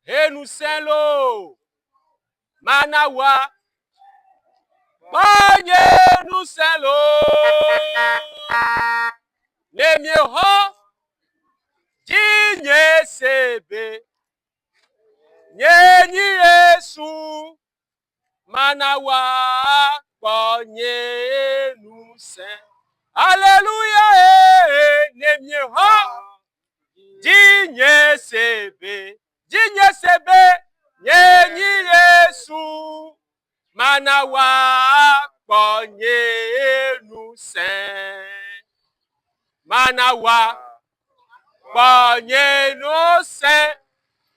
enuselo manawa bonye nuselo nemieho jinye sebe nyenyi Yesu manawa bonye nuselo. Alléluia, nemieho jinye sebe nyenyi Yesu manawa bonye nuselo. Manawa bonye nuselo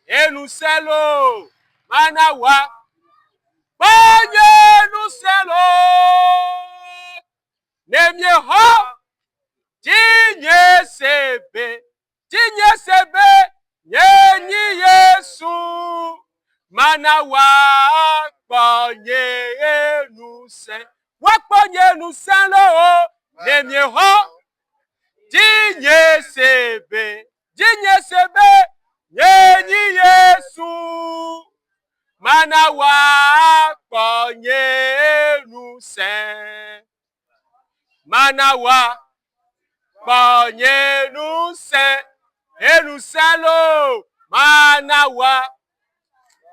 enuselo manawa bonye nuselo nemieho jinye sebe nyenyi Yesu manawa bonye nuselo wakponye nuselo nemieho jinye sebe nyenyi Yesu manawa bonye nuselo. Manawa bonye nuselo enuselo manawa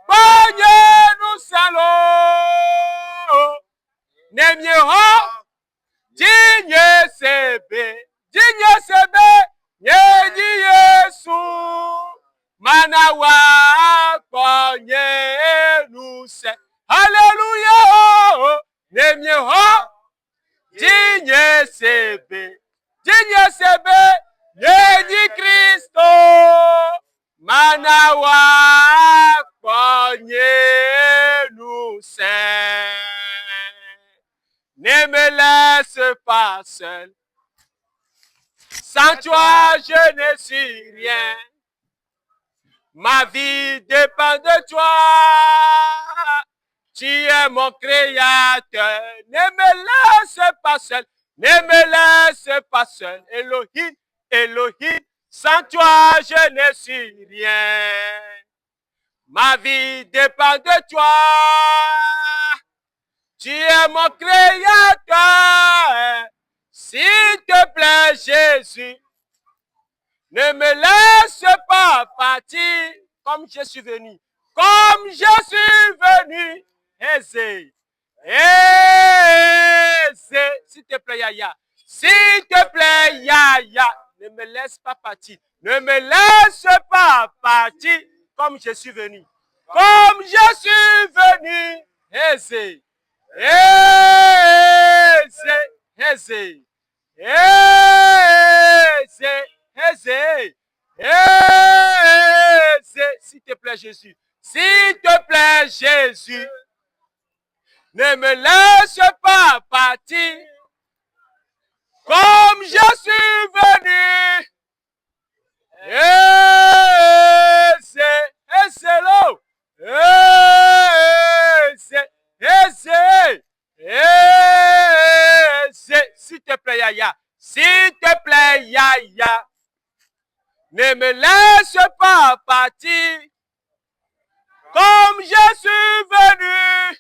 bonye nuselo nemieho jinye sebe nyenyi Yesu manawa bonye nuselo. Alléluia, nemieho jinye sebe nyenyi Kristo manawa bonye nuselo. Ne me laisse pas seul, sans toi je ne suis rien. Ma vie dépend de toi. Tu es mon créateur. Ne me laisse pas seul. Ne me laisse pas seul. Elohim, Elohim, sans toi je ne suis rien. Ma vie dépend de toi. Tu es mon créateur. S'il te plaît, Jésus, ne me laisse pas partir comme je suis venu. Comme je suis venu. Aisé. S'il te plaît, Yaya. S'il te plaît, Yaya. Ne me laisse pas partir. Ne me laisse pas partir comme je suis venu. Comme je suis venu. Aisé. S'il te plaît, Jésus. S'il te plaît, Jésus. Ne me laisse pas partir comme je suis venu. S'il te plaît, Yaya. S'il te plaît, Yaya. Ne me laisse pas partir comme je suis venu.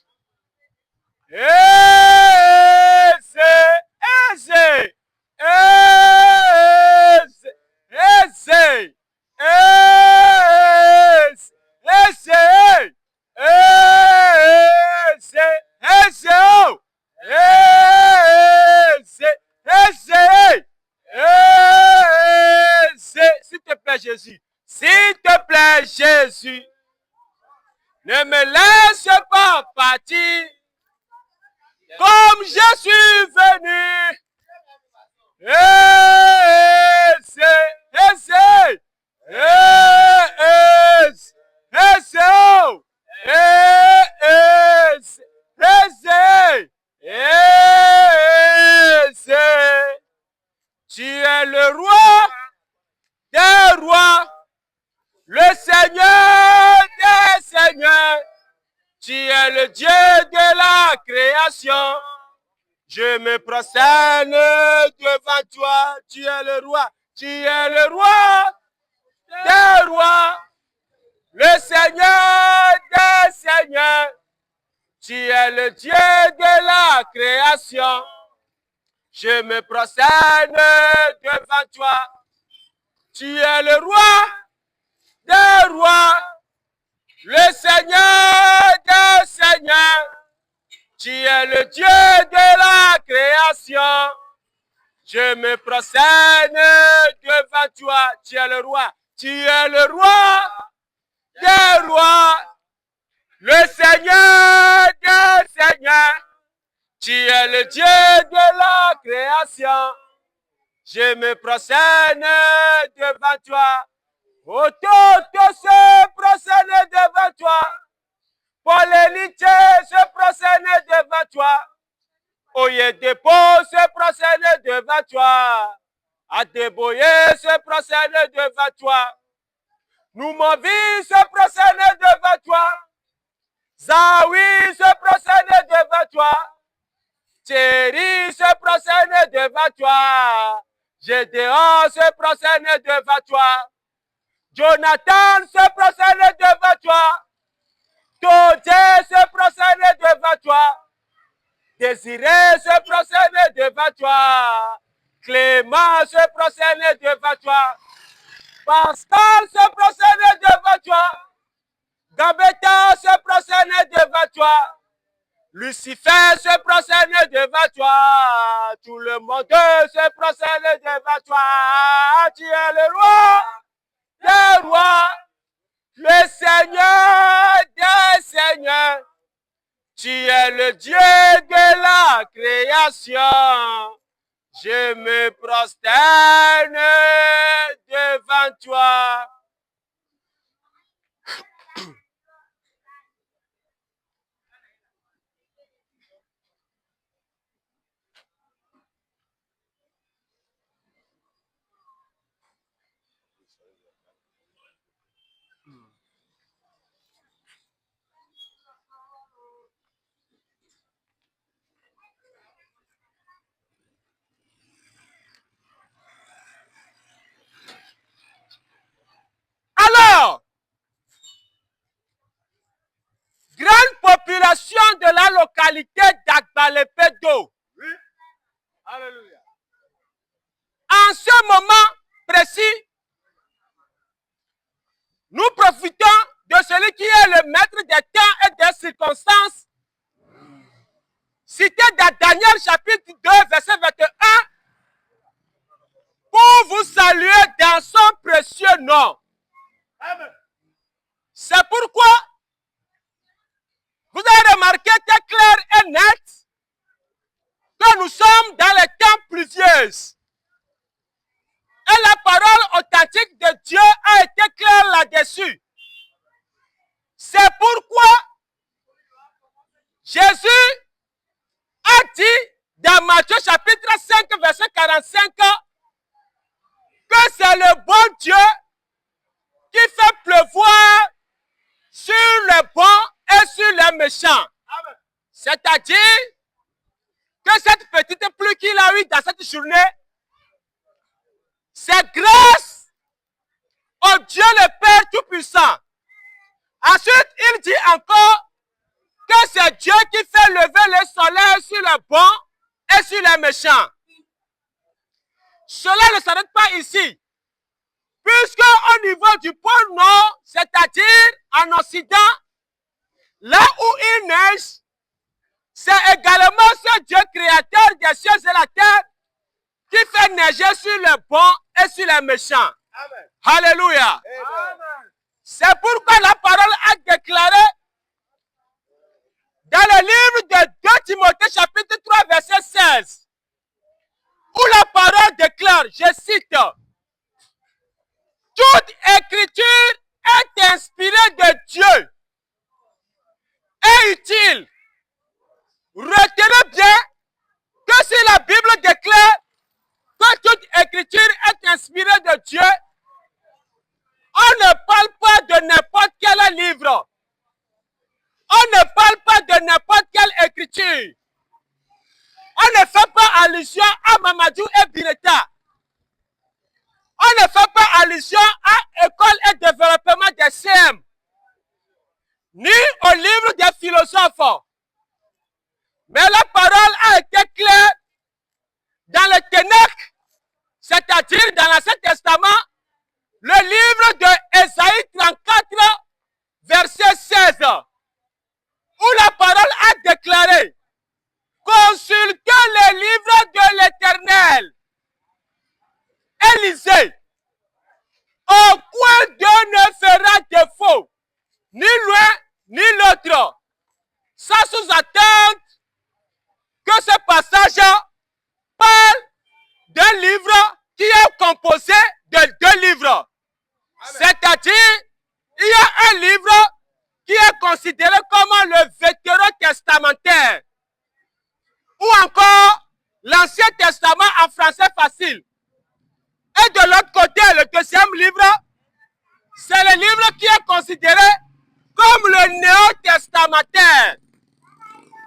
S'il te plaît, Jésus. S'il te plaît, Jésus. Ne me laisse pas partir comme je suis venu. Tu es le roi des rois, le Seigneur des seigneurs. Tu es le Dieu de la création. Je me prosterne devant toi. Tu es le roi. Tu es le roi des rois, le Seigneur Tu es le Dieu de la création. Je me prosterne devant toi. Tu es le roi des rois, le Seigneur des seigneurs. Tu es le Dieu de la création. Je me prosterne devant toi. Tu es le roi. Tu es le roi des rois, le Seigneur des seigneurs. Tu es le Dieu de la création. Je me prosterne devant toi. Oh, tout se prosterne devant toi. Paul Élité se prosterne devant toi. Oyedepo se prosterne devant toi. Adeboye se prosterne devant toi. Noumovi se prosterne devant toi. Zawi se prosterne devant toi. Thierry se prosterne devant toi. Gédéon se prosterne devant toi. Jonathan se prosterne devant toi. Todé se prosterne devant toi. Désiré se prosterne devant toi. Clément se prosterne devant toi. Pascal se prosterne devant toi. Gambetta se prosterne devant toi. Lucifer se prosterne devant toi. Tout le monde se prosterne devant toi. Tu es le roi, le Seigneur des seigneurs. Tu es le Dieu de la création. Je me prosterne devant toi. Alors, grande population de la localité d'Agbalepedo. Oui. Alléluia. En ce moment précis, nous profitons de celui qui est le maître des temps et des circonstances, cité dans Daniel chapitre 2, verset 21, pour vous saluer dans son précieux nom. C'est pourquoi vous avez remarqué très clair et net que nous sommes dans les temps pluvieux. Et la parole authentique de Dieu a été claire là-dessus. C'est pourquoi Jésus a dit dans Matthieu chapitre 5, verset 45, que c'est le bon Dieu qui fait pleuvoir sur les bons et sur les méchants. C'est-à-dire que cette petite pluie qu'il a eue dans cette journée, c'est grâce au Dieu le Père Tout-Puissant. Ensuite, il dit encore que c'est Dieu qui fait lever le soleil sur les bons et sur les méchants. Cela ne s'arrête pas ici. Puisque au niveau du pôle Nord, c'est-à-dire en Occident, là où il neige, c'est également ce Dieu créateur des cieux et la terre qui fait neiger sur les bons et sur les méchants. Amen. Alléluia. C'est pourquoi la parole a déclaré dans le livre de 2 Timothée chapitre 3 verset 16, où la parole déclare, je cite, toute écriture est inspirée de Dieu et utile. Retenez bien que si la Bible déclare que toute écriture est inspirée de Dieu, on ne parle pas de n'importe quel livre. On ne parle pas de n'importe quelle écriture. On ne fait pas allusion à Mamadou et Bireta. On ne fait pas allusion à École et Développement des CM, ni au livre des philosophes, Mais la parole a été claire dans le Ténèque, c'est-à-dire dans l'Ancien Testament, le livre de Ésaïe 34, verset 16, où la parole a déclaré: consultez les livres de l'Éternel et lisez. Aucun d'eux ne fera défaut, ni l'un ni l'autre. Ça sous-entend que ce passage parle d'un livre qui est composé de 2 livres. C'est-à-dire, il y a un livre qui est considéré comme le Vétéran testamentaire, ou encore l'Ancien Testament en français facile. Et de l'autre côté, le 2e livre, c'est le livre qui est considéré comme le Néo-testamentaire.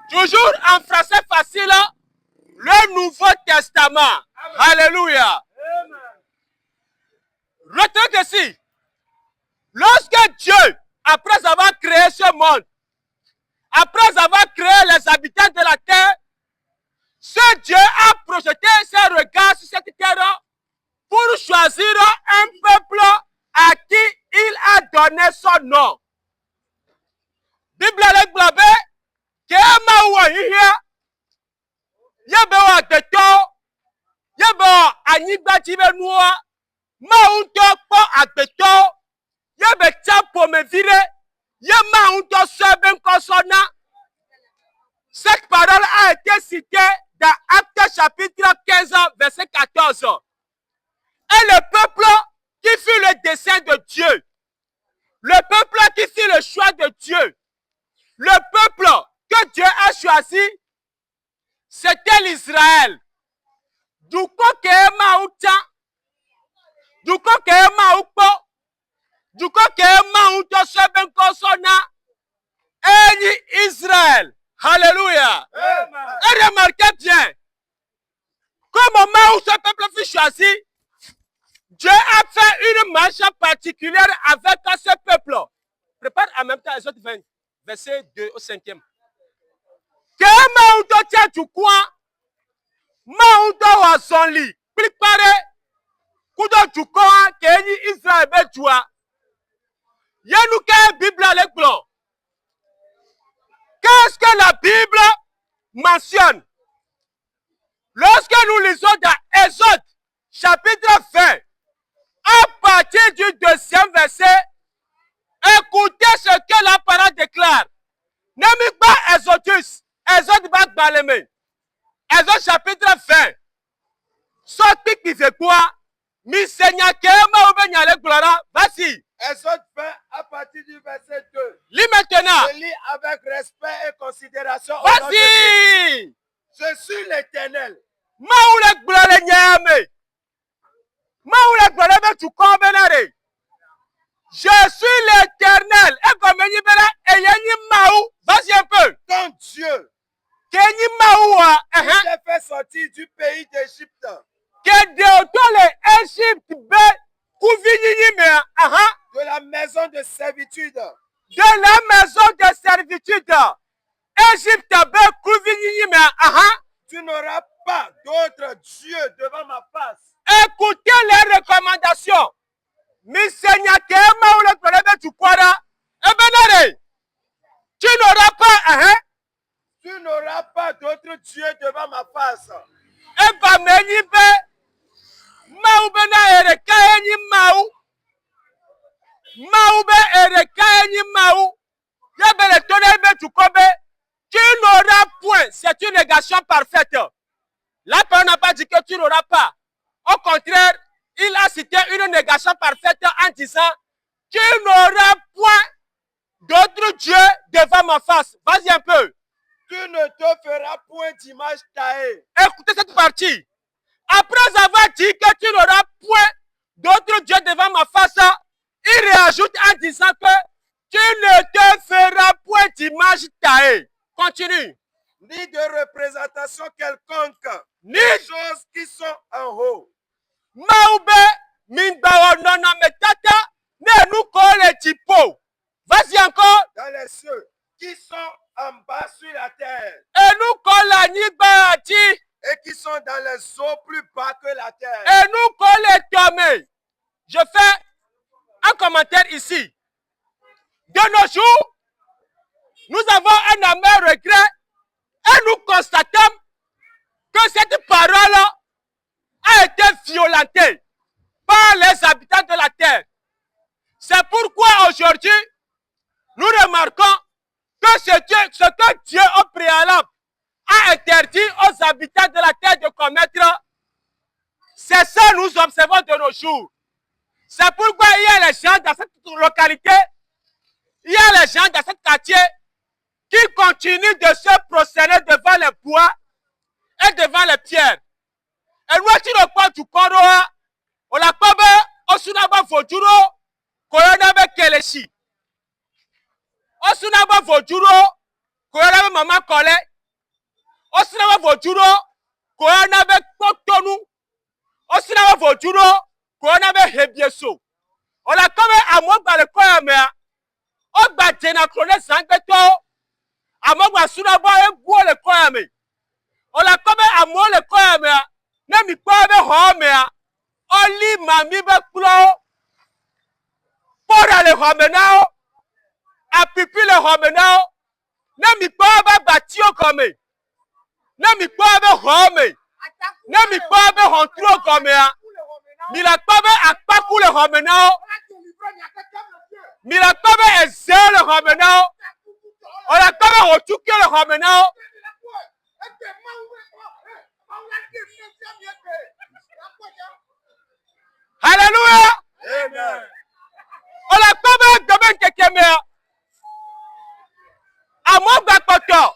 Toujours en français facile, le Nouveau Testament. Amen. Alléluia. Amen. Retenez ceci. Lorsque Dieu, après avoir créé ce monde, après avoir créé les habitants de la terre, ce Dieu a projeté ses regards sur cette terre pour choisir un peuple à qui il a donné son nom. Bible avec blabe, kema wa hihia, yebe wa teto, yebe wa anigba jibe nuwa, ma unto po agbeto, yebe chapo me vire, yema unto seben kosona. Cette parole a été citée dans Actes chapitre 15, verset 14. Et le peuple qui fit le dessein de Dieu, le peuple qui fit le choix de Dieu, le peuple que Dieu a choisi, c'était l'Israël. Du coup, Kema Outa, du coup, Kema Oupo, du coup, Kema Outo Seben Kosona, et Israël. Alléluia. Et remarquez bien, qu'au moment où ce peuple fut choisi, Dieu a fait une marche particulière avec ce peuple. Prépare en même temps Exode 20, verset 2 au 5e. Que Maouto tient du coin, Maouto wa son lit, préparé, Kudo du coin, Kéni Israël Béjoua. Yanouké Bible avec blanc. Qu'est-ce que la Bible mentionne? Lorsque nous lisons dans Exode, chapitre 20, à partir du 2e verset, écoutez ce que la parole déclare. N'aimez pas Exodus, Exode Bak Baleme, Exode chapitre 20. Sorti qui fait quoi? Misenya Kema Obenyale Gloira, vas-y. Exode 20 à partir du verset 2. Lis maintenant. Je lis avec respect et considération. Vas-y. Je suis l'Éternel. Maoulek Gloire Nyame. Maoulek Gloire tu convenare. Je suis l'Éternel. Et comme il y a Eyani Maou, vas-y un peu. Ton Dieu. Kenyi Maoua. Qui t'a fait sortir du pays d'Égypte. Que de tous les Égypte de la maison de servitude. De la maison de servitude. Égypte Tu n'auras pas d'autre Dieu devant ma face. Écoutez les recommandations. Tu n'auras pas tu n'auras pas d'autre Dieu devant ma face. Tu n'auras point, c'est une négation parfaite. La parole n'a pas dit que tu n'auras pas. Au contraire, il a cité une négation parfaite en disant: tu n'auras point d'autre Dieu devant ma face. Vas-y un peu. Tu ne te feras point d'image taillée. Écoutez cette partie. Après avoir dit que tu n'auras point d'autre Dieu devant ma face, il réajoute en disant que tu ne te feras point d'image taillée. Continue. Ni de représentation quelconque. Ni des choses qui sont en haut. Maoube, minbawa nona metata, ne nous colle tipo. Vas-y encore. Dans les cieux. qui sont en bas sur la terre enu kɔ le anyigba dzi et qui sont dans les eaux plus bas que la terre. enu kɔ le tɔme. Je fais un commentaire ici. De nos jours, nous avons un amer regret et nous constatons que cette parole a été violentée par les habitants de la terre. C'est pourquoi aujourd'hui, nous remarquons que ce que Dieu au préalable a interdit aux habitants de la terre de commettre, c'est ça que nous observons de nos jours. C'est pourquoi il y a les gens dans cette localité, il y a les gens dans ce quartier qui continuent de se prosterner devant les bois et devant les pierres. Et nous, si nous parlons du Koroa, on a pas Osunaba Vojuro, Koyonabe Keleshi. Osunaba Vojuro, Koyonabe Mama Kole. Osunaba Vojuro, Koyonabe Kotonu. Osunaba Vojuro, Koyonabe Hebieso. On a comme un mot dans le Koyamea. On va dénacroner Sangeto. Amogba Sunaba et Bois le Koyame. On a comme un mot le Koyamea. Nemi Koyabe Homea. Oli Mami Beklo. Pour le Homenao. Apipi le Homenao. Nemi Koyabe Batio comme. Nemi Koyabe Home. Nemi Koyabe Hontro comme. Mila Koyabe Akpaku le Homenao. Mila Koyabe Eze le Homenao. On a comme Otuke le Homenao. Alléluia. Amen. On a comme domaine Kekemea. Amogba Koto.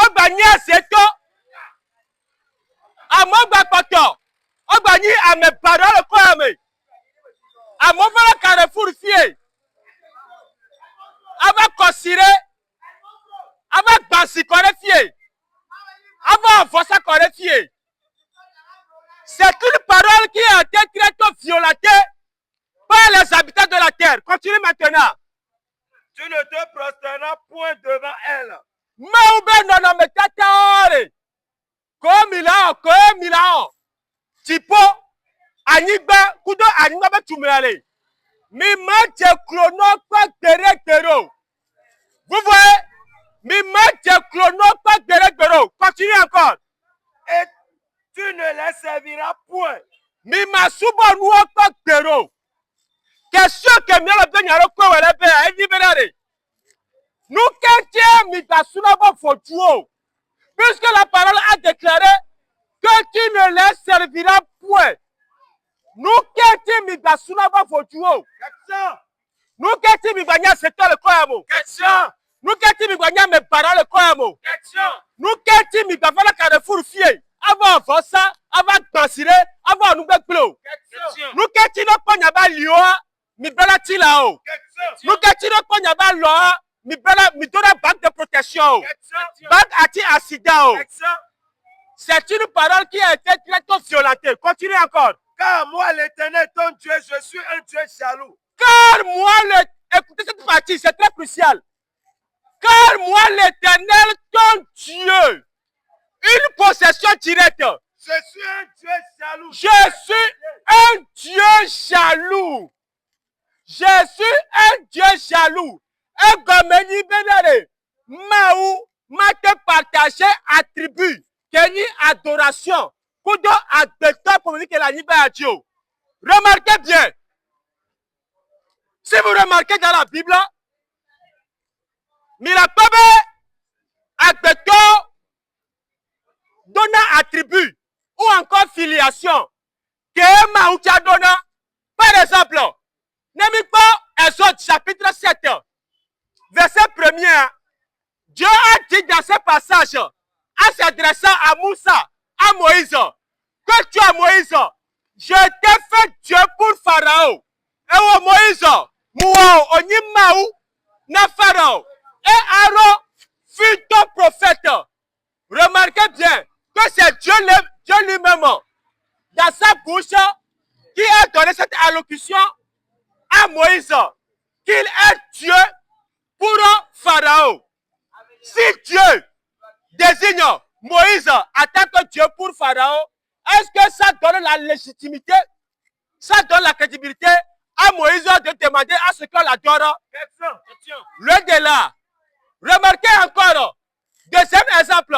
Ogba ni Aseto. Amogba Koto. Ogba ni ame parole Koyame. Amogba Carrefour Fie. Ava Kosire. Ava Bansi Kore Fie. Ava Vosa Kore Fie. C'est une parole qui a été très tôt violentée par les habitants de la terre. Continue maintenant. Tu ne te prosterneras point devant elle. Maube nono metataore. Ko milao. Tipo anigba kudo anigba be tumeale. Mi manje chrono pa derektero. Vous voyez? Mi manje chrono pa derektero. Continue encore. Et tu ne les serviras point. Mi masubo nuo pa dero. Question que mi la benya ro ko wele be e ni benare. Nous qu'est-ce mi basuna ba fotuo. Puisque la parole a déclaré que tu ne les serviras point. Nous qu'est-ce mi basuna ba fotuo. Question. Nous qu'est-ce mi banya seto le koyamo. Question. Nous qu'est-ce mi banya me parole koyamo. Question. Nous qu'est-ce mi bafala Carrefour Fie. Avant Vosa, avant Bansire, avant nous beklo. Question. Nous qu'est-ce no ponya ba lioa, mi bela tilao. Question. Nous qu'est-ce no ponya ba loa, mi donna banque de protection. Question. Banque anti accident. Question. C'est une parole qui a été très violentée. Continue encore. Car moi, l'Éternel, ton Dieu, je suis un Dieu jaloux. Car moi, écoutez cette partie, c'est très crucial. Car moi, l'Éternel, ton Dieu, une possession directe. Je suis un Dieu jaloux. Je suis un Dieu jaloux. Je suis un Dieu jaloux. Et comme ni benare, maou, ma te partager attribut, keni adoration, kudo adbeto pour dire que la niba a Dieu. Remarquez bien. Si vous remarquez dans la Bible, Mirapabe adbeto donne attribut ou encore filiation que maou tia donne. Par exemple, n'aimez pas Exode chapitre 7. Verset 1er, Dieu a dit dans ce passage, en s'adressant à Moussa, à Moïse, que tu as Moïse, je t'ai fait Dieu pour Pharaon. Et au Moïse, moi, on y maou, na Pharaon. Et Aaron fut ton prophète. Remarquez bien que c'est Dieu lui-même, dans sa bouche, qui a donné cette allocution à Moïse, qu'il est Dieu pour Pharaon. Si Dieu désigne Moïse en tant que Dieu pour Pharaon, est-ce que ça donne la légitimité, ça donne la crédibilité à Moïse de demander à ce qu'on l'adore? Loin de là. Remarquez encore, deuxième exemple,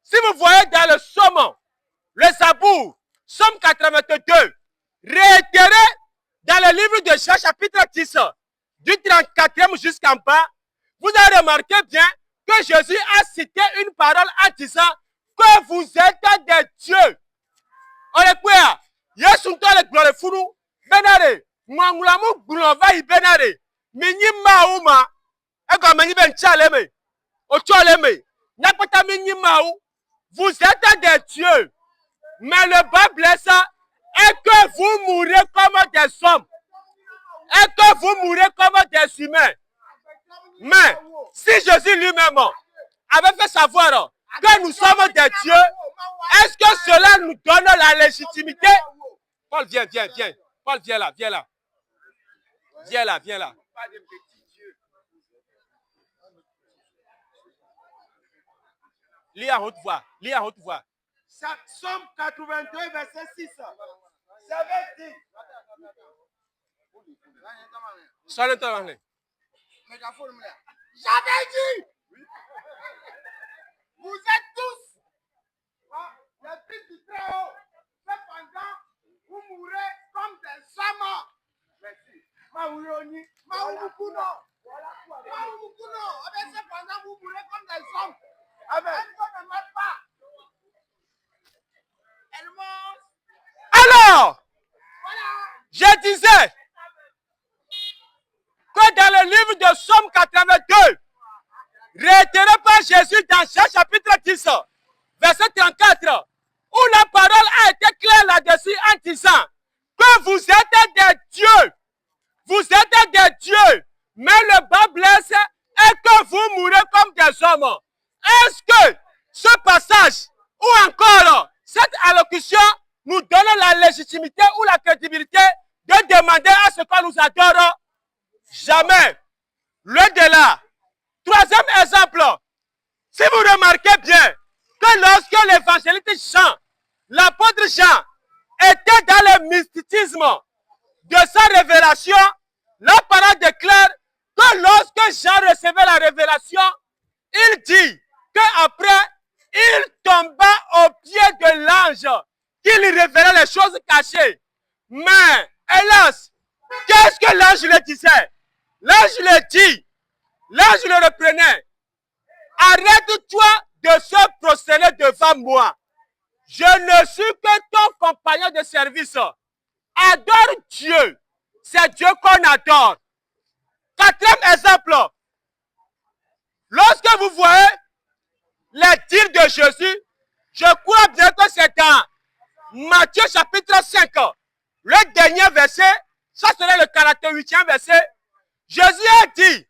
si vous voyez dans le psaume, le Zabour, psaume 82, réitéré dans le livre de Jean chapitre 10, du 34e jusqu'en bas, vous avez remarqué bien que Jésus a cité une parole en disant que vous êtes des dieux. On est quoi? Yesu to le gloire funu benare ngulamu glova ibenare minyi mauma ego menyi ben chaleme o choleme nakota minyi mau. Vous êtes des dieux, mais le bas blessant est que vous mourrez comme des hommes, et que vous mourrez comme des humains. Mais si Jésus lui-même avait fait savoir que nous sommes des dieux, est-ce que cela nous donne la légitimité? Paul, viens. Paul, viens là. Viens là. Lis en haute voix. Somme 82, verset 6. J'avais dit. J'avais dit. Vous êtes tous les fils du Très-Haut. Cependant, vous mourrez comme des hommes. Merci. Maouloni. Maoulukuno. Maoulukuno. Cependant, vous mourrez comme des hommes. Amen. Elle ne meurt pas. Elle mange. Alors, je disais que dans le livre de Somme 82, réitéré par Jésus dans Jean chapitre 10, verset 34, où la parole a été claire là-dessus en disant que vous êtes des dieux, mais le bas blesse est que vous mourrez comme des hommes. Est-ce que ce passage ou encore cette allocution nous donne la légitimité ou la crédibilité de demander à ce qu'on nous adore? Jamais. Loin de là. Troisième exemple. Si vous remarquez bien que lorsque l'évangéliste Jean, l'apôtre Jean, était dans le mysticisme de sa révélation, la parole déclare que lorsque Jean recevait la révélation, il dit qu'après, il tomba au pied de l'ange qui lui révélait les choses cachées. Mais, hélas, qu'est-ce que l'ange lui disait? L'ange lui dit, l'ange le reprenait. Arrête-toi de se prosterner devant moi. Je ne suis que ton compagnon de service. Adore Dieu. C'est Dieu qu'on adore. Quatrième exemple. Lorsque vous voyez les dires de Jésus, je crois bien que c'est dans Matthieu chapitre 5, le dernier verset, ça serait le 48e verset. Jésus a dit,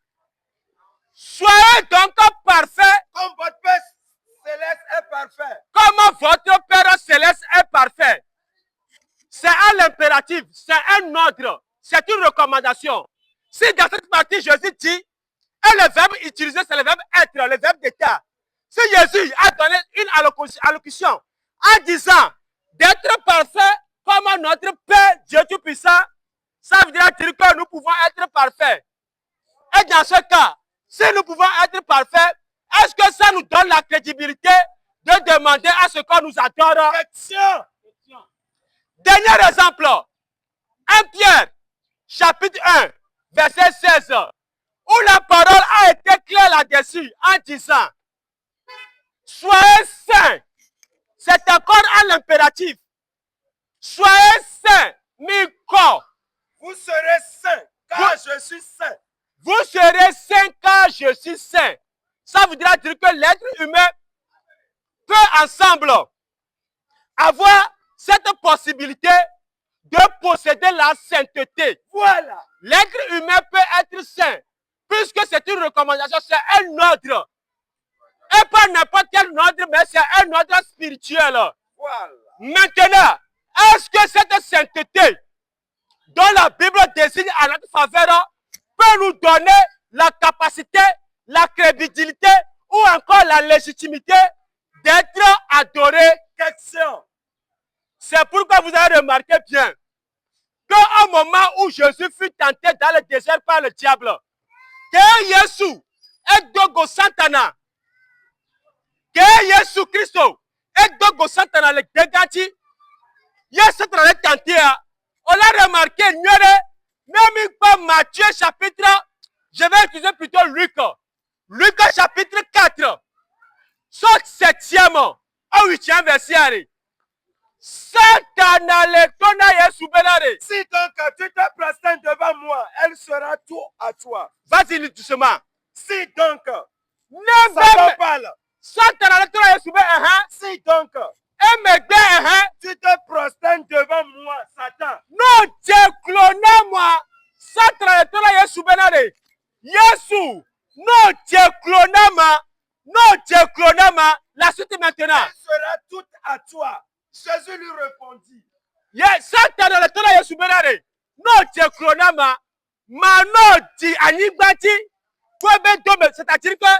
soyez donc parfaits comme votre Père céleste est parfait. Comme votre Père céleste est parfait. C'est un impératif, c'est un ordre, c'est une recommandation. Si dans cette partie Jésus dit, et le verbe utilisé c'est le verbe être, le verbe d'état. Si Jésus a donné une allocution en disant d'être parfait comme notre Père Dieu Tout-Puissant, ça veut dire que nous pouvons être parfaits. Et dans ce cas, si nous pouvons être parfaits, est-ce que ça nous donne la crédibilité de demander à ce qu'on nous adore? Dernier exemple, 1 Pierre, chapitre 1, verset 16, où la parole a été claire là-dessus en disant, soyez saints, c'est encore à l'impératif. Soyez saints, Miko. Vous serez saints, car je suis saint. Vous serez saints, car je suis saint. Ça voudra dire que l'être humain peut ensemble avoir cette possibilité de posséder la sainteté. Voilà. L'être humain peut être saint, puisque c'est une recommandation, c'est un ordre. Et pas n'importe quel ordre, mais c'est un ordre spirituel. Voilà. Maintenant, est-ce que cette sainteté dont la Bible désigne à notre faveur peut nous donner la capacité, la crédibilité ou encore la légitimité d'être adoré. Question. C'est pourquoi vous avez remarqué bien qu'au moment où Jésus fut tenté dans le désert par le diable, que Jésus est dogo Santana, que Jésus Christ est dogo Santana le dégati, Jésus est tenté. On l'a remarqué, même pas Matthieu chapitre, je vais utiliser plutôt Luc. Luc chapitre 4, soit 7e au 8e verset. Satana le tona Yesu benare. Si donc tu te prostères devant moi, elle sera tout à toi. Vas-y doucement. Si donc, Ne parle. Satana le tona Yesu benare. Si donc, Tu te prostères devant moi, Satan. Non, tu clones moi. Satana le tona Yesu benare. Yesu. Non, tu clones moi. Non, tu clones moi. La suite maintenant. Elle sera toute à toi. Jésus lui répondit. Satana le tona Yesu benare. Non, tu clones moi. Mano ti anibati. C'est-à-dire que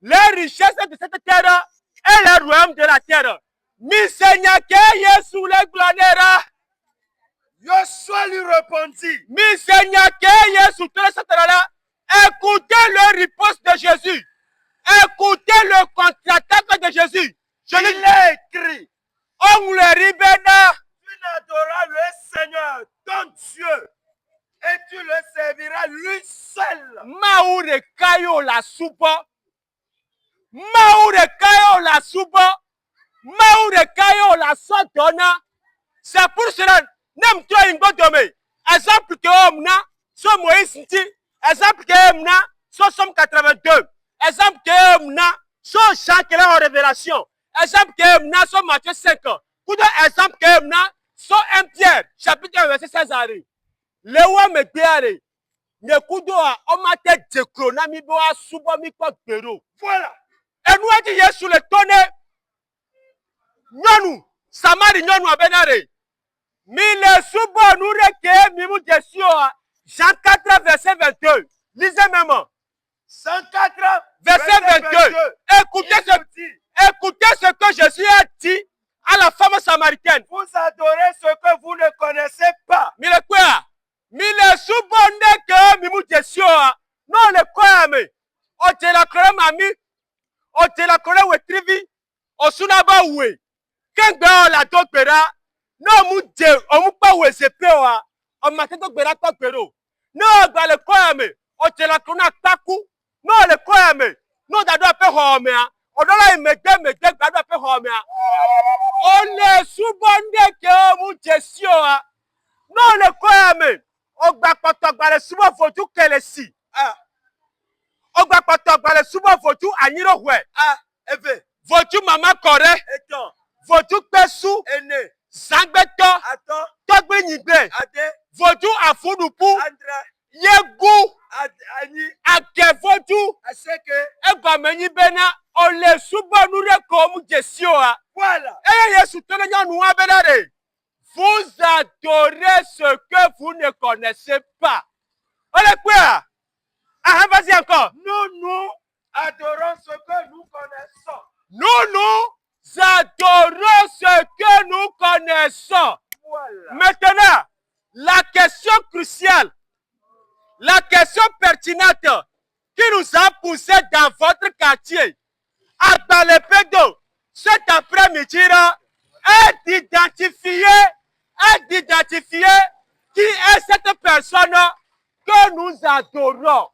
les richesses de cette terre et le royaume de la terre. Mi Seigneur que Yesu le glonera. Joshua lui répondit. Mi Seigneur que Yesu te satana. Écoutez le riposte de Jésus. Écoutez le contre-attaque de Jésus. Je l'ai écrit. On le ribena. Tu n'adoreras le Seigneur, ton Dieu, et tu le serviras lui seul. Maure kayo la soupa. Maure kayo la soupa. Maure kayo la sotona. C'est pour cela, n'aime toi une bonne dome. Exemple que homme na, so Moïse nti. Exemple que homme na, so Somme 82. Exemple que homme na, so Jean qui est en révélation. Exemple que homme na, so Matthieu 5. Pour exemple que homme na, so 1 Pierre, chapitre 1, verset 16. Le wa me biare. Ne kudo a omate dekro mi bo asubo mi ko gbero. Voilà. Enu ati Yesu le tone. Nyonu, Samari nyonu abenare. Mi le subo nure ke mi mu desio a. Jean 4 verset 22. Lisez même. 104 verset 22. Écoutez ce que Jésus a dit à la femme samaritaine. Vous adorez ce que vous ne connaissez pas. Mi le quoi? Mi le subo ne ke mi mu desio a. Non le quoi me. O te la kore mami. O te la kore wetrivi. O sunaba we. Kengbe o la dogbera. No mu de o mu pa we sepe o. O ma te dogbera pa gbero. No gba le quoi me. O te la kore na taku. No le quoi me. No da do pe ho me a. O do la me de gba do pe ho me a. O le subo ne ke o mu desio a. No le quoi me. O gba poto gba le subo foju kele si. O gba poto gba le subo foju anyiro hwe. Eve. Foju mama kore. Etan. Foju pesu. Ene. Zangbeto. Attends. Togbe nyigbe. Ade. Foju afudupu. Andra. Yegu. Ani. Ake foju. Aseke. Eba menyi bena. O le subo nure ko mu jesio a. Voilà. Eye Yesu tene nyanu abenare. Vous adorez ce que vous ne connaissez pas. Allez quoi? Ah, vas-y encore. Nous adorons ce que nous connaissons. Nous adorons ce que nous connaissons. Voilà. Maintenant, la question cruciale, la question pertinente qui nous a poussé dans votre quartier, à Balepédo, cet après-midi, est d'identifier qui est cette personne que nous adorons.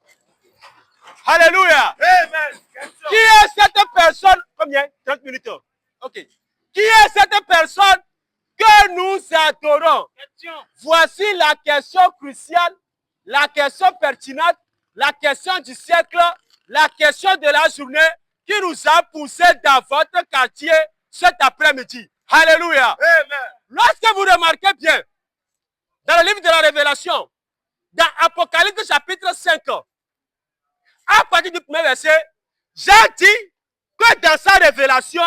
Alléluia. Amen. Question. Qui est cette personne? Combien? 30 minutes. Ok. Qui est cette personne que nous adorons? Question. Voici la question cruciale, la question pertinente, la question du siècle, la question de la journée qui nous a poussé dans votre quartier cet après-midi. Alléluia. Amen. Lorsque vous remarquez bien, dans le livre de la Révélation, dans Apocalypse chapitre 5, à partir du premier verset, Jean dit que dans sa révélation,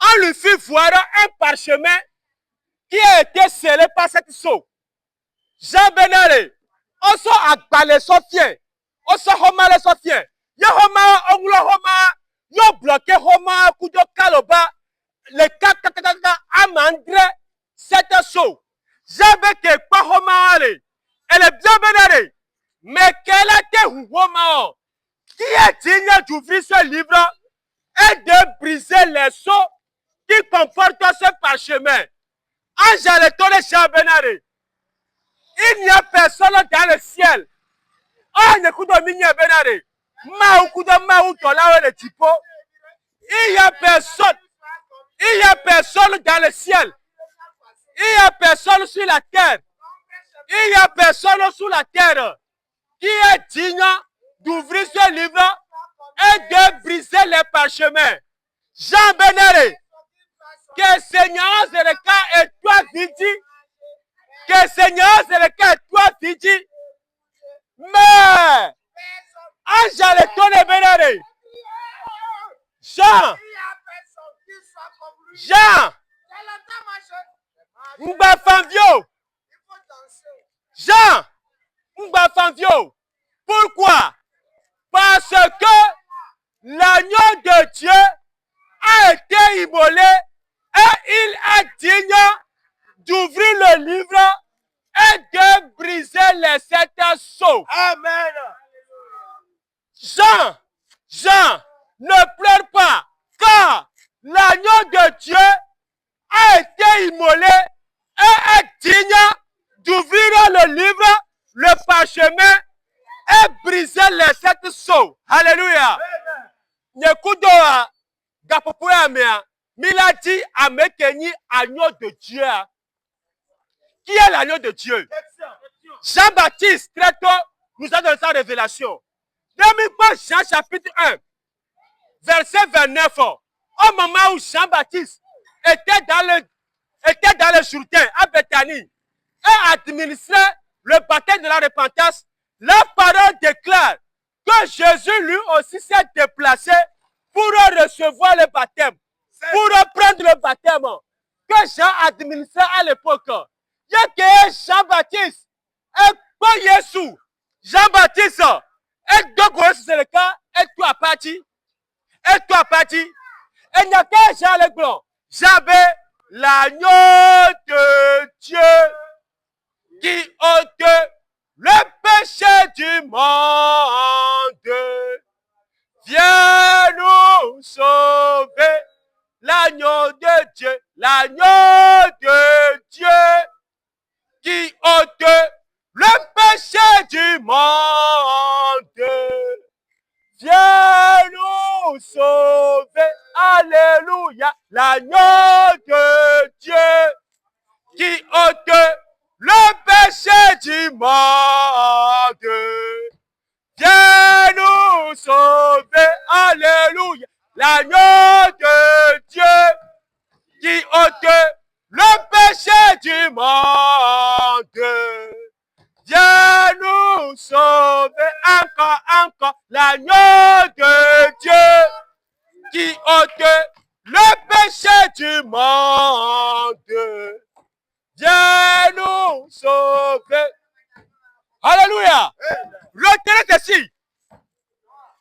on lui fit voir un parchemin qui a été scellé par cette sceau. Jean Benare, on s'en a balé Sophien, on s'en a malé Sophien, Yahoma, Ongulo Homa, ke homa kudo kaloba le kakakaka amandre cette so jabe ke pa homa ale elle est bien bénée mais quelle était homa qui est digne d'ouvrir ce livre et de briser les seaux qui comportent ce parchemin. Angèle Tole Chabenare. Il n'y a personne dans le ciel. Ah, ne kudo minya benare. Ma kudo ma utola le tipo. Il y a personne. Il y a personne dans le ciel. Il y a personne sur la terre. Il y a personne sur la terre qui est digne d'ouvrir ce livre et de briser les parchemins. Jean Benare. Que Seigneur Zereka et toi Vidi. Que Seigneur Zereka et toi Vidi. Mais Angèle Tole Benare. Jean. Mba Fanvio. Jean. Mba Fanvio. Pourquoi? Parce que l'agneau de Dieu a été immolé et il est digne d'ouvrir le livre et de briser les sept sceaux. Amen. Jean, ne pleure pas, car l'agneau de Dieu a été immolé et est digne d'ouvrir le livre, le parchemin et briser les sept sceaux. Alléluia. Nyekudoa gapopoya mea miladi amekeni agneau de Dieu. Qui est l'agneau de Dieu? Jean-Baptiste très tôt nous a donné sa révélation. Demi-pas Jean chapitre 1 verset 29. Au moment où Jean-Baptiste était dans le Jourdain à Bethanie et administrait le baptême de la repentance, la parole déclare que Jésus lui aussi s'est déplacé pour recevoir le baptême, pour prendre le baptême que Jean administrait à l'époque. Il y a que Jean-Baptiste et pas Jésus. Jean-Baptiste et donc c'est le cas et toi parti. Et il n'y a que Jean le Blanc. J'avais l'agneau de Dieu qui ôte le péché du monde. Viens nous sauver, l'agneau de Dieu qui ôte le péché du monde. Viens nous sauver, alléluia, l'agneau de Dieu qui ôte le péché du monde. Viens nous sauver, alléluia, l'agneau de Dieu qui ôte le péché du monde. Viens nous sauver, encore, l'agneau de Dieu qui ôte le péché du monde. Viens nous sauver. Alléluia. Retenez ici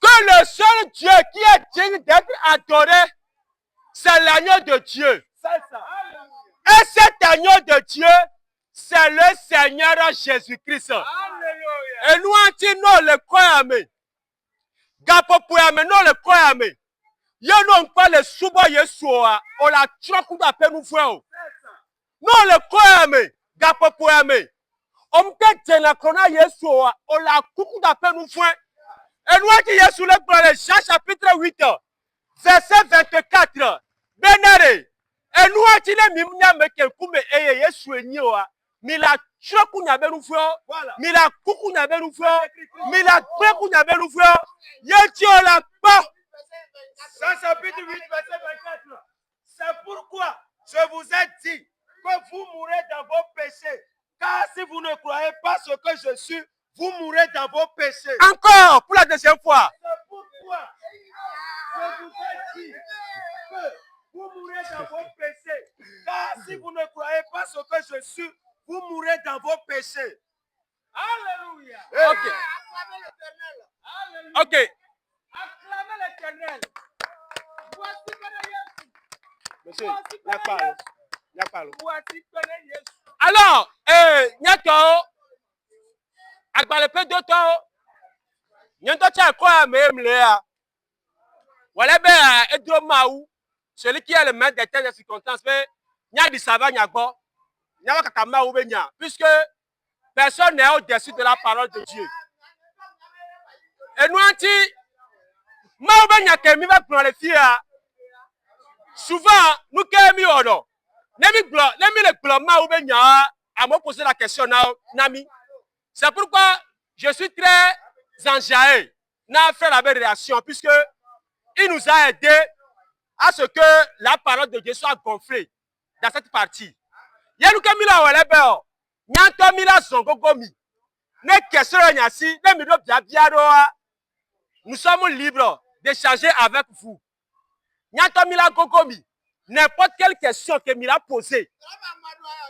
que le seul Dieu qui est digne d'être adoré, c'est l'agneau de Dieu. Et cet agneau de Dieu, c'est le Seigneur Jésus-Christ. Et nous, nous le croyons. Gapopoyame, nous le croyons. Nous n'avons pas le souba Yeshua. On l'a trop d'appel nous frères. Nous le croyons. Gapopoyame. On peut dire la corona Yeshua. On l'a beaucoup d'appel nous frères. Et nous, qui Yeshua le prend, Jean chapitre 8, verset 24. Bénéré. Et nous, qui les mimnia me kelkume eye Yeshua niwa. Mila choku n'avait nous frères. Mila kuku n'avait nous frères. Mila treku n'avait nous frères. Yeshua la pas. Jean chapitre 8, verset 24. C'est pourquoi je vous ai dit que vous mourrez dans vos péchés. Car si vous ne croyez pas ce que je suis, vous mourrez dans vos péchés. Encore pour la deuxième fois. C'est pourquoi je vous ai dit que vous mourrez dans vos péchés. Car si vous ne croyez pas ce que je suis, vous mourrez dans vos péchés. Alléluia. Ok. Acclamez l'Éternel. Ok. Acclamez l'Éternel. Monsieur, il n'y a pas. Il n'y a pas. Alors, Nyato, Agbalépé Doto, Nyanto Tchakwa, Mémléa. Voilà, ben, Edro Maou, celui qui est le maître des telles circonstances, mais Nya di Sava Nyagbo, Nya Kakama Oubenya, puisque personne n'est au-dessus de la parole de Dieu. Et nous, anti, Maoubenya Kemi va prendre les filles. Souvent, nous Kemi Odo. Let me le blâmer Maoubenya à me poser la question, Nami. C'est pourquoi je suis très enjaillé n'a fait la même réaction, puisque il nous a aidé à ce que la parole de Dieu soit gonflée dans cette partie. Nous sommes libres d'échanger avec vous. N'importe quelle question que Mila a posée,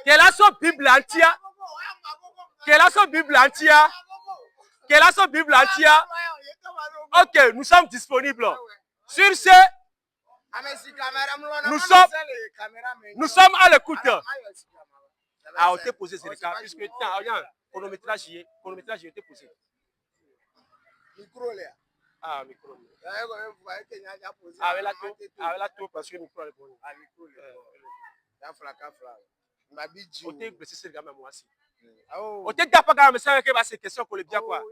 qu'elle a son Bible entière, ok, nous sommes disponibles. Sur ce, nous sommes à l'écoute. Ah, on t'a posé ce cas, puisque chronométrage, j'ai été posé. Ah, micro. Ah, là, tout, parce que le micro est bon. Ah, micro, on t'a blessé, c'est le gars, même moi aussi. On t'a dit pas quand même ça, que c'est question qu'on le bien quoi.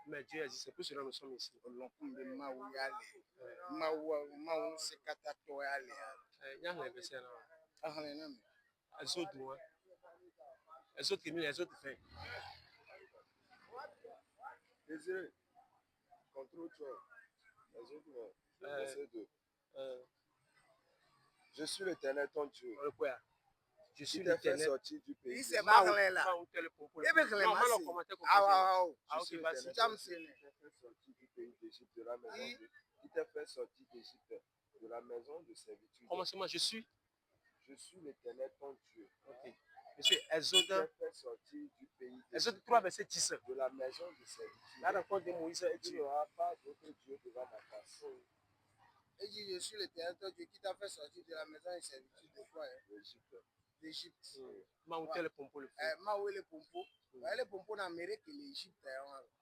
Mais Dieu a dit, c'est pour cela que nous sommes ici. Je suis l'Éternel ton Dieu. Je suis l'Éternel. Sorti du pays. Je suis l'Éternel. d'Égypte, de la maison qui t'a fait sortir d'Égypte, de la maison de servitude. Commencement, je suis l'Éternel ton Dieu. Okay. Monsieur Exode, du pays Exode 3, verset 10. De la maison de servitude. La rencontre de Moïse et Tu Dieu. n'auras pas d'autre Dieu devant ma face. Et dit, je suis l'Éternel ton Dieu qui t'a fait sortir de la maison de servitude de quoi d'Égypte. Maouté le pompo le fou. Maoué le pompo. Le pompo n'a mérité que l'Égypte.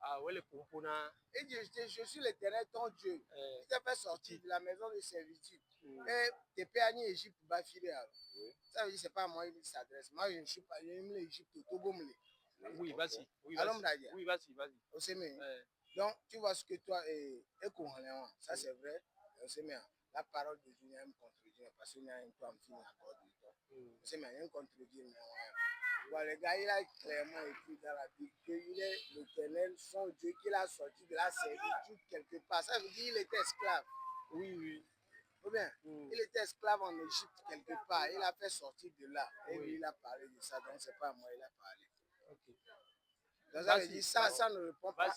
Ah ouais, le pompo n'a. Et dit, je suis l'Éternel ton Dieu qui t'a fait sortir de la maison de servitude. Et tes pères en Égypte va filer. Ça veut dire c'est pas à moi il s'adresse. Moi je ne suis pas l'Égypte au Togo. Oui, vas-y. Oui, vas-y. Donc tu vois ce que toi et ça c'est vrai. La parole de Dieu est contredire parce qu'il y a un temps fini à cause de toi. C'est même contredire. Les gars, il a clairement écrit dans la Bible qu'il est l'Éternel, son Dieu, qu'il a sorti de la servitude quelque part. Ça veut dire qu'il était esclave. Oui. Ou bien, il était esclave en Égypte quelque part. Il a fait sortir de là. Et lui, il a parlé de ça. Donc, c'est pas à moi, il a parlé. Donc, ça veut dire ça ne répond pas.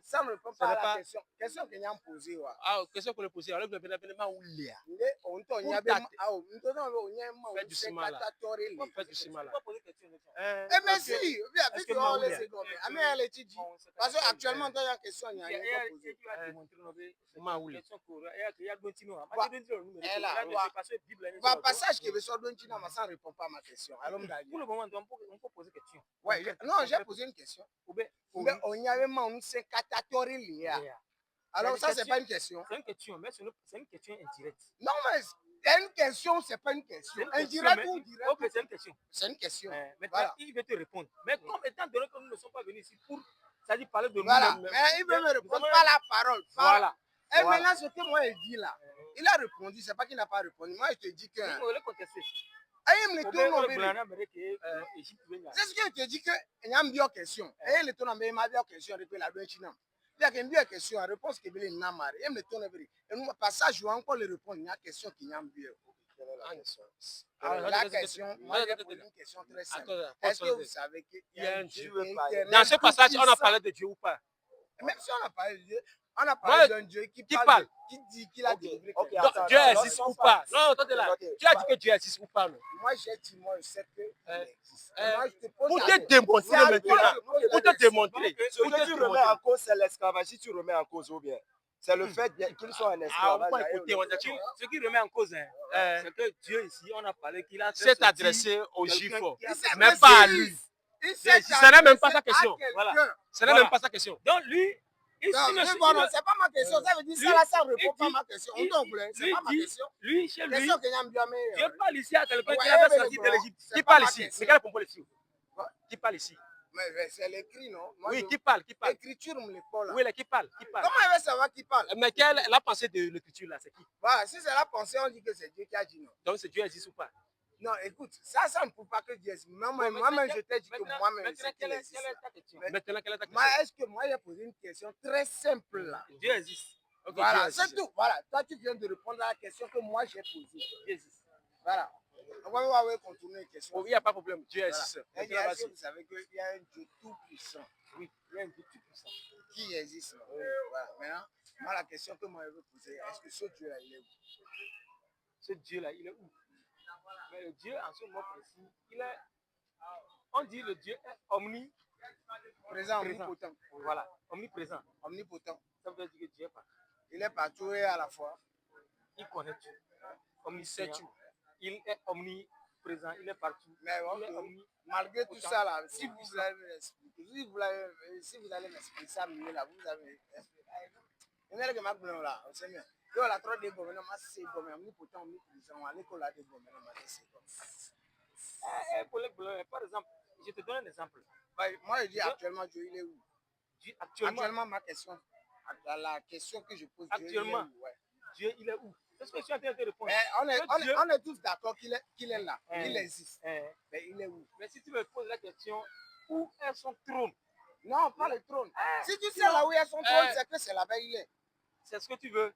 Ça ne répond pas à la question. Question que nous avons posée. Ah, question qu'on a posée. Alors, on a fait où l'est. On a fait du simala. Mais si, parce qu'actuellement, il y a une question. Le passage qui veut sortir, ça ne répond pas à ma question. Pour le moment, on peut poser une question. Non, j'ai posé une question. Mais on y avait un alors ça, c'est pas une question. C'est une question, mais c'est une question indirecte. Non, mais c'est une question, c'est pas une question. Indirecte ou directe? Ok, c'est une question. C'est une question. Maintenant, voilà. Il veut te répondre. Mais comme étant donné que nous ne sommes pas venus ici pour, ça dit parler de nous. Voilà, mais il veut me répondre par la parole. Voilà. Et maintenant, ce que moi, il dit là, il a répondu, c'est pas qu'il n'a pas répondu. Moi, je te dis que... Il faut le contester. C'est ce que je te dis que il y a une question. Et il est une question avec la question. Il y a une question, la réponse qui est une amare. Et le passage où encore le répondre, il y a une question qui est une la question, moi j'ai posé une question très simple. Est-ce que vous savez qu'il y a un Dieu? Dans ce passage, on a parlé de Dieu ou pas? Même si on a parlé de Dieu, On a Moi, parlé d'un Dieu qui parle. parle, qui dit qu'il a Ok, délivré ok, quelqu'un. attends, Dieu attends, existe non, ou pas? Non, attendez là. Ok, Tu as dit que Dieu existe ou pas, non? Moi, j'ai dit, moi, je sais qu'il existe. euh, Moi, je te pose Pour la te question. démontrer C'est à toi maintenant, de poser pour la te question. démontrer, Ce pour que te tu remets démontrer. en cause, c'est l'esclavage. Si tu remets en cause ou bien, c'est le fait qu'ils soient en Ah, on esclavage. va d'ailleurs, écouter, on va dire. Ce qui remet en cause, hein, Euh, c'est que Dieu ici, on a parlé qu'il a fait C'est sortir adressé aux quelqu'un Juifs, qui a Il s'est fait- mais précisé. pas à lui. Il s'est Ce n'est même pas adressé sa question. à quelqu'un. Voilà. Ce n'est Voilà. même pas sa question. Donc lui, il Non, s'il ne- mais il bon, ne- non, c'est pas ma question. Ça veut dire lui, ça là, ça répond il pas à dit- ma question. On il- t'en voulait, c'est lui pas ma dit- question. lui, chez lui, Question que Yam Biamé. Dieu parle ici à quelqu'un qui Ouais, a fait mais sortir le de l'Égypte. c'est Qui pas parle ma ici? question. Mais quel est ici? Quoi? Qui parle ici? Mais c'est l'écrit, non? Moi, Oui, je- qui parle? Qui parle? L'écriture me l'école. Oui, là, qui parle? Qui parle? Comment il va savoir qui parle? Mais quelle est la pensée de l'écriture là? C'est qui? Voilà, si c'est la pensée, on dit que c'est Dieu qui a dit non. Donc, c'est Dieu existe ou pas? Non, écoute, ça ne prouve pas que Dieu existe. Moi-même, je t'ai dit que moi-même, Maintenant, c'est qu'il quelle est existe. ta question? Maintenant, quelle est ta Moi, question? est-ce que moi, j'ai posé une question très simple là? Dieu existe. Ok, Voilà, Dieu c'est existe. tout. Voilà, toi, tu viens de répondre à la question que moi, j'ai posée. Dieu existe. Voilà. Donc, on va contourner les questions. Oh, il n'y a pas de problème. Dieu Voilà. existe. Et Maintenant, est-ce que vas-y. vous savez qu'il y a un Dieu tout-puissant? Oui, il y a un Dieu tout-puissant. Qui existe là? Voilà. Maintenant, moi, la question que moi, je veux poser, est-ce que ce Dieu-là, il est où? Ce Dieu-là, il est où? Mais le Dieu, en ce moment précis, il est. On dit le Dieu est omniprésent. Présent, omnipotent. Voilà, omniprésent. Omnipotent. Ça veut dire que Dieu est partout. Il est partout et à la fois. Il connaît tout. Il sait tout. Il est omniprésent, il est partout. Mais bon, Il est omnipotent. malgré tout ça là, si vous allez m'expliquer, si vous allez m'expliquer ça mieux là, vous allez expliquer. Il y a des gens qui là, c'est bien. Il y a trop de gouvernements, c'est comme omnipotent, omniprésent, à l'école là des gouvernements, c'est comme. Par exemple, je te donne un exemple. Moi je dis actuellement Dieu il est où? Dieu, actuellement, Ma question, la question que je pose, actuellement, Dieu il est où? Ouais. Dieu, il est où? C'est ce que je suis en train de te répondre. Mais on est tous d'accord qu'il est là, Hein. il existe. Hein. Mais il est où? Mais si tu me poses la question, où est son trône? Non, pas le trône. Si tu sais non. là où il est son trône, c'est que c'est là-bas il est. C'est ce que tu veux.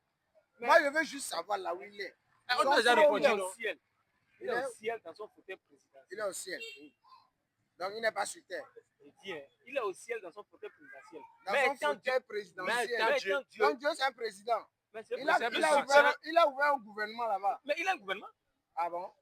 Mais Moi je veux juste savoir là où il est. On son a déjà trône, répondu, il est non? au ciel. Il est au ciel dans son fauteuil présidentiel. Il est au ciel. Donc il n'est pas sur terre. Je dis, hein, il est au ciel dans son fauteuil présidentiel. Dans Mais son étant Dieu, fauteuil présidentiel. mais étant Dieu, Donc Dieu c'est un président. mais c'est Il a, possible. il a ouvert un gouvernement là-bas. Mais il a un gouvernement. Ah bon?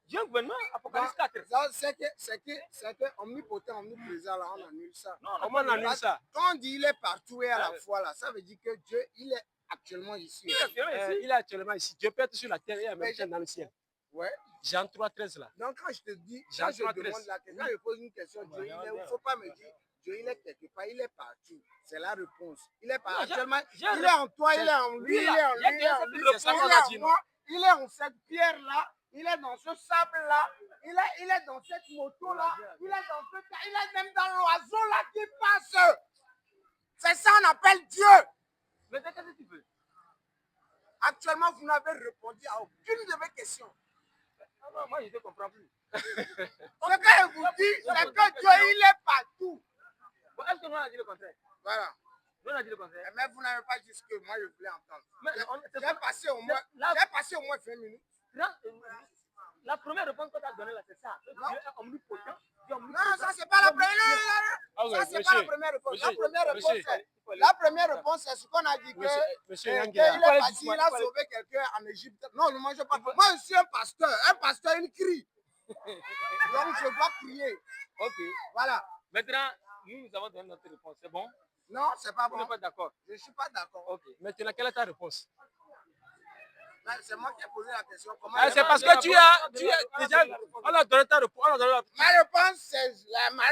Dieu a un gouvernement. Apocalypse 4. C'est que omnipotent, omniprésent là, on annule ça. Non, Comment on annule ça? Quand on dit il est partout et à la fois là, ça veut dire que Dieu il est actuellement ici. Il est actuellement ici. Dieu peut être sur la terre et en même temps dans le ciel. Ouais. Jean 3, 13 là. Donc quand je te dis, Jean quand je 3, demande 13. la question, quand je pose une question, Dieu il est où? Il ne faut pas me dire Dieu il est quelque part, il est partout. C'est la réponse. Il est partout. Actuellement, il est en toi, il est en lui, il est en lui, il est en lui. C'est ça qu'on Il est a en dit, non? moi, il est en cette pierre là, il est dans ce sable là, il est dans cette moto là, il est dans ce, il est même dans l'oiseau là qui passe. C'est ça on appelle Dieu. Mais qu'est-ce que tu veux? Actuellement, vous n'avez répondu à aucune de mes questions. Non, moi je ne te comprends plus. Ce que je vous dis, c'est que Dieu il est partout. Bon, est-ce que nous on a dit le contraire? Voilà. Nous on a dit le contraire. Mais vous n'avez pas dit ce que moi je voulais entendre. Mais J'ai passé au moins 20 minutes. La première réponse que tu as donnée là, c'est ça. Non. Dieu est omnipotent. Non, ça c'est pas la première. Ça c'est pas la première réponse. La première réponse, c'est ce qu'on a dit que Monsieur qu'il Yanguia. est parti, il a sauvé quelqu'un en Égypte. Non, ne mange pas. Moi, je suis un pasteur. Un pasteur, il crie. Donc, je dois crier. Ok. Voilà. Maintenant, nous avons donné notre réponse. C'est bon? Non, c'est pas Vous bon. n'êtes pas d'accord? Je ne suis pas d'accord. Ok. Maintenant, quelle est ta réponse? C'est moi qui ai posé la question. Comment C'est parce que tu as déjà. On a donné ta réponse. Ma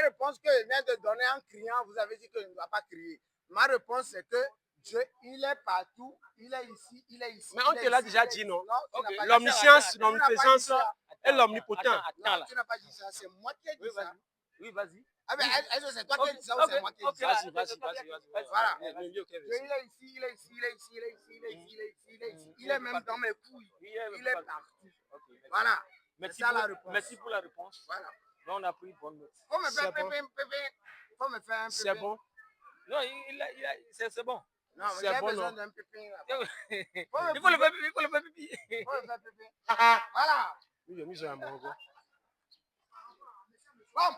réponse que je viens de donner en criant, vous avez dit que je ne dois pas crier. Ma réponse, c'est que Dieu, il est partout, il est ici, il est ici. Mais on te l'a déjà dit, non? Tu n'as pas dit L'omniscience, ça. Tu n'as pas dit l'omniprésence ça. et l'omnipotent. Non, tu n'as pas dit ça, c'est moi qui ai dit ça. Oui, vas-y. Ah ben, est-ce que c'est toi qui as dit ça ou c'est moi qui ai dit ça? Vas-y. Voilà. Mieux que Dieu, il est ici, il est ici, il est ici, il est ici, il est ici, il est ici, il est ici. Il est même dans mes couilles. Il est partout. Voilà. Merci, ça la réponse. merci pour la réponse. Voilà. Là, on a pris bonne note. Faut me faire C'est bon. pépé. Faut me faire un pépé. C'est bon. Non, c'est bon. Non, mais C'est j'ai bon, besoin non? d'un pépé. Là. Il faut le faire pipi. Faut me faire pépé. Voilà. Oui, j'ai mis un bon. Bon.